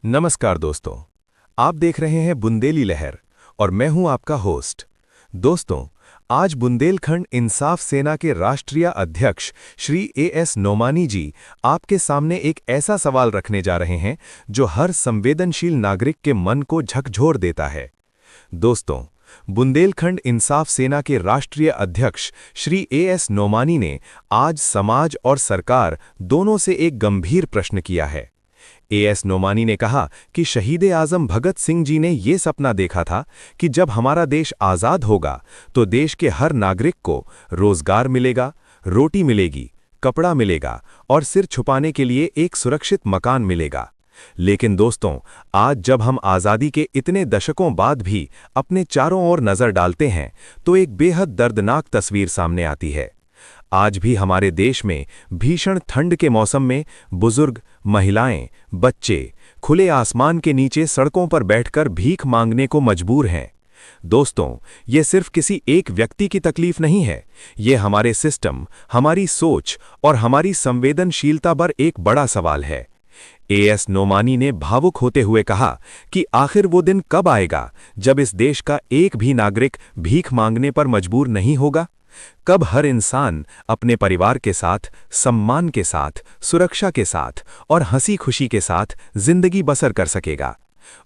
नमस्कार दोस्तों, आप देख रहे हैं बुंदेली लहर और मैं हूं आपका होस्ट। दोस्तों, आज बुंदेलखंड इंसाफ सेना के राष्ट्रीय अध्यक्ष श्री एएस नोमानी जी आपके सामने एक ऐसा सवाल रखने जा रहे हैं जो हर संवेदनशील नागरिक के मन को झकझोर देता है। दोस्तों, बुंदेलखंड इंसाफ सेना के राष्ट्रीय अध्यक्ष श्री एएस नोमानी ने आज समाज और सरकार दोनों से एक गंभीर प्रश्न किया है। एएस नोमानी ने कहा कि शहीद-ए-आज़म भगत सिंह जी ने ये सपना देखा था कि जब हमारा देश आज़ाद होगा तो देश के हर नागरिक को रोजगार मिलेगा, रोटी मिलेगी, कपड़ा मिलेगा और सिर छुपाने के लिए एक सुरक्षित मकान मिलेगा। लेकिन दोस्तों, आज जब हम आज़ादी के इतने दशकों बाद भी अपने चारों ओर नज़र डालते हैं तो एक बेहद दर्दनाक तस्वीर सामने आती है। आज भी हमारे देश में भीषण ठंड के मौसम में बुजुर्ग, महिलाएं, बच्चे खुले आसमान के नीचे सड़कों पर बैठकर भीख मांगने को मजबूर हैं। दोस्तों, ये सिर्फ किसी एक व्यक्ति की तकलीफ नहीं है, ये हमारे सिस्टम, हमारी सोच और हमारी संवेदनशीलता पर एक बड़ा सवाल है। एएस नोमानी ने भावुक होते हुए कहा कि आखिर वो दिन कब आएगा जब इस देश का एक भी नागरिक भीख मांगने पर मजबूर नहीं होगा? कब हर इंसान अपने परिवार के साथ, सम्मान के साथ, सुरक्षा के साथ और हंसी खुशी के साथ जिंदगी बसर कर सकेगा?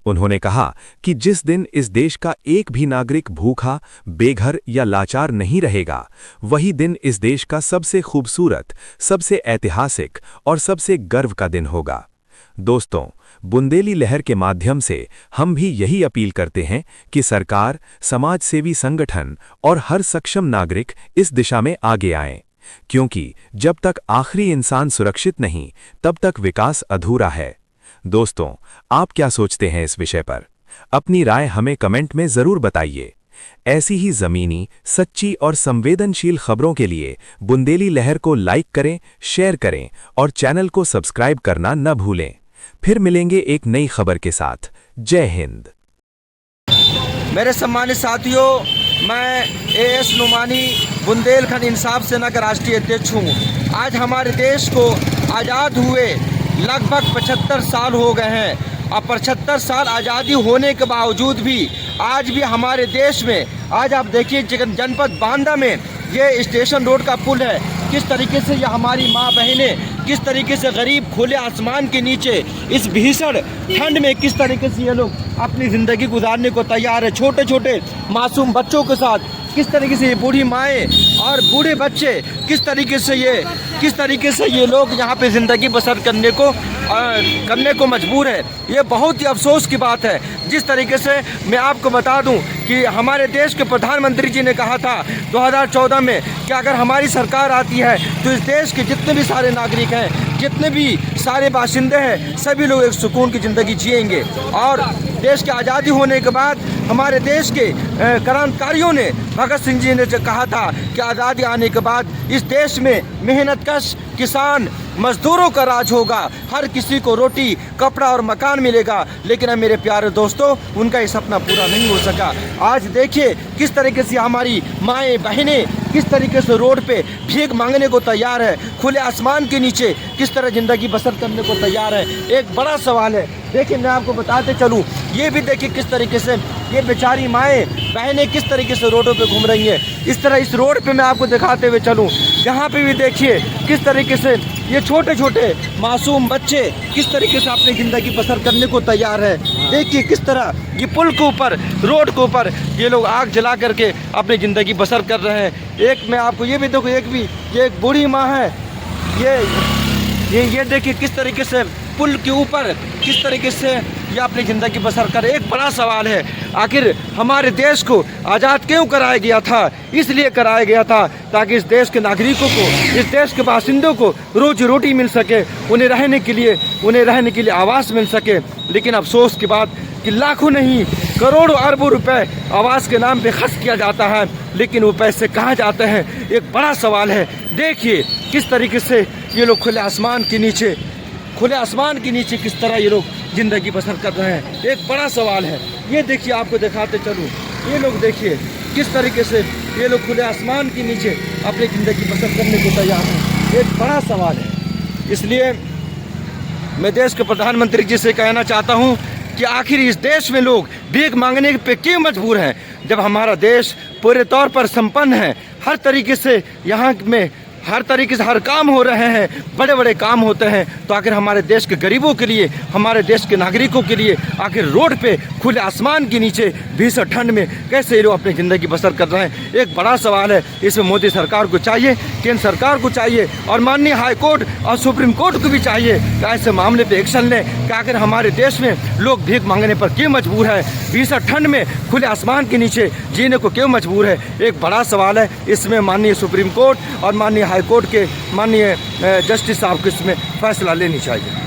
उन्होंने कहा कि जिस दिन इस देश का एक भी नागरिक भूखा, बेघर या लाचार नहीं रहेगा, वही दिन इस देश का सबसे खूबसूरत, सबसे ऐतिहासिक और सबसे गर्व का दिन होगा। दोस्तों, बुंदेली लहर के माध्यम से हम भी यही अपील करते हैं कि सरकार, समाजसेवी संगठन और हर सक्षम नागरिक इस दिशा में आगे आएं, क्योंकि जब तक आखिरी इंसान सुरक्षित नहीं, तब तक विकास अधूरा है। दोस्तों, आप क्या सोचते हैं इस विषय पर? अपनी राय हमें कमेंट में जरूर बताइए। ऐसी ही जमीनी, सच्ची और संवेदनशील खबरों के लिए बुंदेली लहर को लाइक करें, शेयर करें और चैनल को सब्सक्राइब करना न भूलें। फिर मिलेंगे एक नई खबर के साथ। जय हिंद। मेरे सम्मानित साथियों, मैं एएस नोमानी बुंदेलखंड इंसाफ सेना का राष्ट्रीय अध्यक्ष हूँ। आज हमारे देश को आज़ाद हुए लगभग 75 साल हो गए हैं और 75 साल आज़ादी होने के बावजूद भी आज भी हमारे देश में, आज आप देखिए जनपद बांदा में ये स्टेशन रोड का पुल है, किस तरीके से ये हमारी माँ बहनें किस तरीके से गरीब खुले आसमान के नीचे इस भीषण ठंड में किस तरीके से ये लोग अपनी ज़िंदगी गुजारने को तैयार है। छोटे छोटे मासूम बच्चों के साथ किस तरीके से ये बूढ़ी माएँ और बूढ़े बच्चे किस तरीके से ये लोग यहाँ पे ज़िंदगी बसर करने को मजबूर है। ये बहुत ही अफसोस की बात है। जिस तरीके से मैं आपको बता दूं कि हमारे देश के प्रधानमंत्री जी ने कहा था 2014 में कि अगर हमारी सरकार आती है तो इस देश के जितने भी सारे नागरिक हैं, जितने भी सारे बाशिंदे हैं, सभी लोग एक सुकून की ज़िंदगी जिएंगे। और देश की आज़ादी होने के बाद हमारे देश के क्रांतिकारियों ने, भगत सिंह जी ने कहा था कि आज़ादी आने के बाद इस देश में मेहनतकश किसान मजदूरों का राज होगा, हर किसी को रोटी, कपड़ा और मकान मिलेगा। लेकिन अब मेरे प्यारे दोस्तों, उनका ये सपना पूरा नहीं हो सका। आज देखिए किस तरीके से हमारी माएँ बहनें किस तरीके से रोड पे भीख मांगने को तैयार है, खुले आसमान के नीचे किस तरह ज़िंदगी बसर करने को तैयार है। एक बड़ा सवाल है। देखिए, मैं आपको बताते चलूँ, ये भी देखिए किस तरीके से ये बेचारी माएँ बहनें किस तरीके से रोडों पे घूम रही हैं। इस तरह इस रोड पे मैं आपको दिखाते हुए चलूँ, यहाँ पे भी देखिए किस तरीके से ये छोटे छोटे मासूम बच्चे किस तरीके से अपनी ज़िंदगी बसर करने को तैयार है। देखिए किस तरह ये पुल के ऊपर, रोड के ऊपर ये लोग आग जला करके अपनी ज़िंदगी बसर कर रहे हैं। एक मैं आपको ये भी देखो, ये एक बूढ़ी माँ है, ये देखिए किस तरीके से पुल के ऊपर किस तरीके से ये अपनी ज़िंदगी बसर कर। एक बड़ा सवाल है, आखिर हमारे देश को आज़ाद क्यों कराया गया था? इसलिए कराया गया था ताकि इस देश के नागरिकों को, इस देश के बासिंदों को रोजी रोटी मिल सके, उन्हें रहने के लिए आवास मिल सके। लेकिन अफसोस की बात कि लाखों नहीं करोड़ों अरबों रुपए आवास के नाम पे खर्च किया जाता है, लेकिन वो पैसे कहाँ जाते हैं? एक बड़ा सवाल है। देखिए किस तरीके से ये लोग खुले आसमान के नीचे किस तरह ये लोग ज़िंदगी बसर कर रहे हैं। एक बड़ा सवाल है। ये देखिए, आपको दिखाते चलूँ, ये लोग देखिए किस तरीके से ये लोग खुले आसमान के नीचे अपनी ज़िंदगी बसर करने को तैयार हैं। एक बड़ा सवाल है। इसलिए मैं देश के प्रधानमंत्री जी से कहना चाहता हूं कि आखिर इस देश में लोग भीख मांगने पे क्यों मजबूर हैं, जब हमारा देश पूरे तौर पर संपन्न है। हर तरीके से यहाँ में हर तरीके से हर काम हो रहे हैं, बड़े बड़े काम होते हैं। तो आखिर हमारे देश के गरीबों के लिए, हमारे देश के नागरिकों के लिए आखिर रोड पे खुले आसमान के नीचे भीषण ठंड में कैसे ये लोग अपनी ज़िंदगी बसर कर रहे हैं, एक बड़ा सवाल है। इसमें मोदी सरकार को चाहिए, केंद्र सरकार को चाहिए और माननीय हाई कोर्ट और सुप्रीम कोर्ट को भी चाहिए कि ऐसे मामले पर एक्शन लें कि आखिर हमारे देश में लोग भीख मांगने पर क्यों मजबूर है, भीषण ठंड में खुले आसमान के नीचे जीने को क्यों मजबूर है, एक बड़ा सवाल है। इसमें माननीय सुप्रीम कोर्ट और माननीय हाई कोर्ट के माननीय जस्टिस साहब को इसमें फैसला लेनी चाहिए।